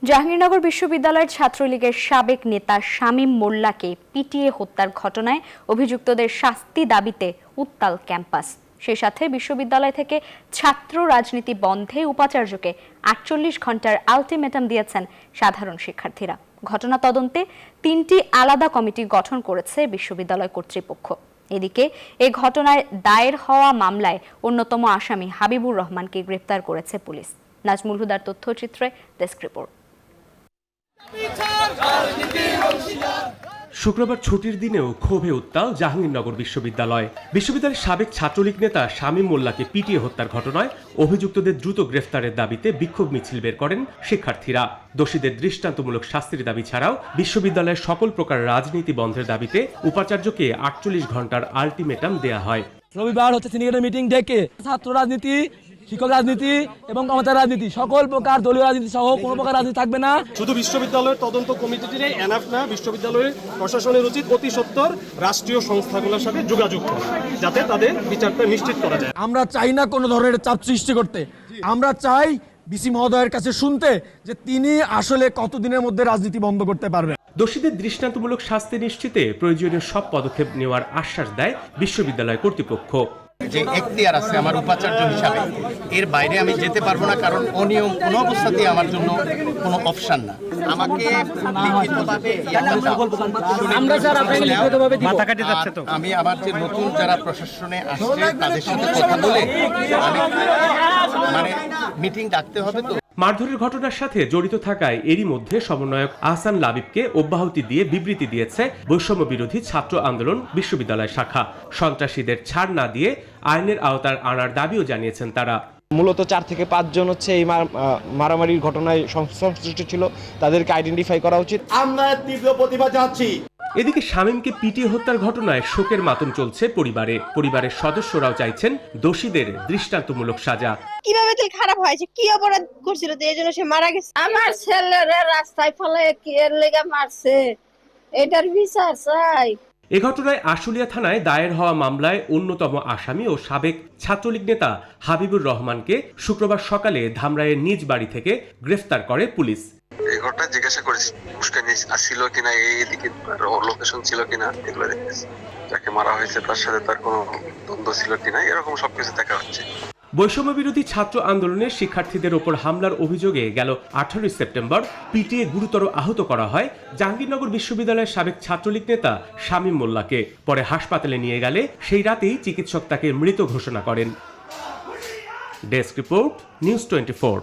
জাহাঙ্গীরনগর বিশ্ববিদ্যালয়ের ছাত্রলীগের সাবেক নেতা শামীম মোল্লাকে পিটিয়ে হত্যার ঘটনায় অভিযুক্তদের শাস্তি দাবিতে উত্তাল ক্যাম্পাস। সেই সাথে বিশ্ববিদ্যালয় থেকে ছাত্র রাজনীতি বন্ধে উপাচার্যকে ৪৮ ঘন্টার আলটিমেটাম দিয়েছেন সাধারণ শিক্ষার্থীরা। ঘটনা তদন্তে ৩টি আলাদা কমিটি গঠন করেছে বিশ্ববিদ্যালয় কর্তৃপক্ষ। এদিকে এ ঘটনায় দায়ের হওয়া মামলায় অন্যতম আসামি হাবিবুর রহমানকে গ্রেপ্তার করেছে পুলিশ। নাজমুল হুদার তথ্যচিত্রে ডেস্ক রিপোর্ট। শুক্রবার ছুটির দিনেও ক্ষোভে উত্তাল জাহাঙ্গীরনগর বিশ্ববিদ্যালয়ের সাবেক ছাত্রলীগ নেতা শামীম মোল্লাকে পিটিয়ে হত্যার ঘটনায় অভিযুক্তদের দ্রুত গ্রেফতারের দাবিতে বিক্ষোভ মিছিল বের করেন শিক্ষার্থীরা। দোষীদের দৃষ্টান্তমূলক শাস্তির দাবি ছাড়াও বিশ্ববিদ্যালয়ের সকল প্রকার রাজনীতি বন্ধের দাবিতে উপাচার্যকে ৪৮ ঘন্টার আলটিমেটাম দেয়া হয়। রবিবার সিন্ডিকেটের মিটিং ডেকে ছাত্র রাজনীতি, শিক্ষক রাজনীতি এবং ক্ষমতা রাজনীতি সকল প্রকার দলীয় রাজনীতি সহ কোনো প্রকার রাজনীতি থাকবে না। শুধু বিশ্ববিদ্যালয়ের তদন্ত কমিটিটির এনাফ না, বিশ্ববিদ্যালয়ের প্রশাসনের উচিত অতি সত্বর রাষ্ট্রীয় সংস্থাগুলোর সাথে যোগাযোগ করা, যাতে তাদের বিচারটা নিশ্চিত করা যায়। আমরা চাই না কোনো ধরনের চাপ সৃষ্টি করতে, আমরা চাই বিসি মহোদয়ের কাছে শুনতে যে তিনি আসলে কতদিনের মধ্যে রাজনীতি বন্ধ করতে পারবেন। দোষীদের দৃষ্টান্তমূলক শাস্তি নিশ্চিতে প্রয়োজনীয় সব পদক্ষেপ নেওয়ার আশ্বাস দেয় বিশ্ববিদ্যালয় কর্তৃপক্ষ। যে এখতিয়ার আছে আমার উপাচার্য হিসাবে, এর বাইরে আমি যেতে পারবো না, কারণ অনিয়ম কোনো অবস্থাতেই আমার জন্য কোনো অপশন না। আমাকে আমি আমার যে নতুন যারা প্রশাসনে আসছে তাদের সাথে কথা বলে আমি মিটিং ডাকতে হবে। তো মারধরের ঘটনার সাথে জড়িত থাকায় এরই মধ্যে সমন্বয়ক আহসান লাবিবকে অব্যাহতি দিয়ে বিবৃতি দিয়েছে বৈষম্য বিরোধী ছাত্র আন্দোলন বিশ্ববিদ্যালয় শাখা। সন্ত্রাসীদের ছাড় না দিয়ে আইনের আওতায় আনার দাবিও জানিয়েছেন তারা। মূলত 4 থেকে 5 জন হচ্ছে এই মারামারির ঘটনায় সংশ্লিষ্ট ছিল, তাদেরকে আইডেন্টিফাই করা উচিত। আমরা তীব্র প্রতিবাদ জানাচ্ছি। এদিকে শামীমকে পিটিয়ে হত্যার ঘটনায় শোকের মাতম চলছে পরিবারের সদস্যরাও চাইছেন দোষীদের দৃষ্টান্তমূলক সাজা। কিভাবে তুই খারাপ হয়েছে, কি অপরাধ করছিল যে এজন্য সে মারা গেছে? আমার ছেলেরে রাস্তায় ফেলে কি এর লেগে মারছে, এটার বিচার চাই। এ ঘটনায় আশুলিয়া থানায় দায়ের হওয়া মামলায় অন্যতম আসামি ও সাবেক ছাত্রলীগ নেতা হাবিবুর রহমানকে শুক্রবার সকালে ধামরাইয়ের নিজ বাড়ি থেকে গ্রেফতার করে পুলিশ। এই ঘটনা জিজ্ঞাসা করেছি, উস্কানি ছিল কিনা, এইদিকে লোকেশন ছিল কিনা, এগুলো দেখতেছি। যাকে মারা হয়েছে তার সাথে তার কোনো দ্বন্দ্ব ছিল কিনা, এরকম সবকিছু দেখা হচ্ছে। বৈষম্য বিরোধী ছাত্র আন্দোলনের শিক্ষার্থীদের ওপর হামলার অভিযোগে গেল 18 সেপ্টেম্বর পিটিয়ে গুরুতর আহত করা হয় জাহাঙ্গীরনগর বিশ্ববিদ্যালয়ের সাবেক ছাত্রলীগ নেতা শামীম মোল্লাকে। পরে হাসপাতালে নিয়ে গেলে সেই রাতেই চিকিৎসক তাকে মৃত ঘোষণা করেন। Desk report, news 24।